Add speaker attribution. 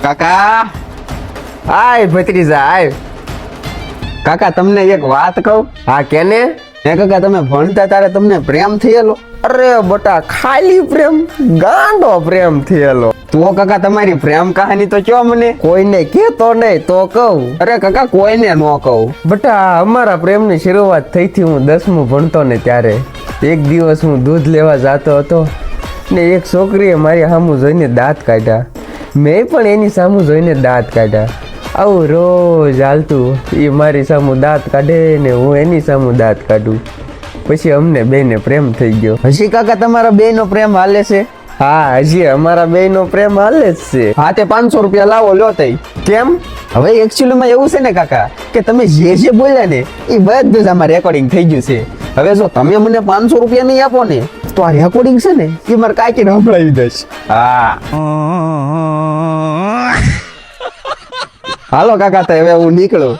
Speaker 1: કાકા
Speaker 2: આય ભત્રીજા આય.
Speaker 1: કાકા તમને એક વાત કહું.
Speaker 2: હા કેને?
Speaker 1: હે કાકા, તમે ભણતા ત્યારે તમને પ્રેમ થયેલો?
Speaker 2: અરે બટા ખાલી પ્રેમ, ગાંડો પ્રેમ થયેલો.
Speaker 1: તો કાકા તમારી પ્રેમ કહાની તો કયો મને.
Speaker 2: કોઈને કેતો નહીં તો કહું.
Speaker 1: અરે કાકા કોઈને ન કહું.
Speaker 2: બટા અમારા પ્રેમની શરૂઆત થઈ થી હું 10મું ભણતો ને ત્યારે. એક દિવસ હું દૂધ લેવા જતો હતો ને એક છોકરીએ મારી સામું જોઈને દાંત કાઢ્યા. મેં પણ એની સામું જોઈને દાંત કાઢ્યા. આવું રોજ હાલતું. એ મારી સામું દાંત કાઢે ને હું એની સામું દાંત કાઢું. પછી અમને બેને પ્રેમ થઈ ગયો.
Speaker 1: હજી કાકા તમારા બે નો પ્રેમ હાલે છે?
Speaker 2: હા હજી અમારા બેનો પ્રેમ હાલે જ છે.
Speaker 1: હા તે 500 રૂપિયા લાવો લ્યો તઈ.
Speaker 2: કેમ?
Speaker 1: હવે એકચ્યુઅલીમાં એવું છે ને કાકા કે તમે જે બોલ્યા ને એ બધું જ આમાં રેકોર્ડિંગ થઈ ગયું છે. હવે જો તમે મને 500 રૂપિયા નહીં આપો ને તો આ રેકોર્ડિંગ છે ને એ મારે કાંઈ સંભળાવી દઈશ. હા હાલો કાકા તો હવે હું નીકળું.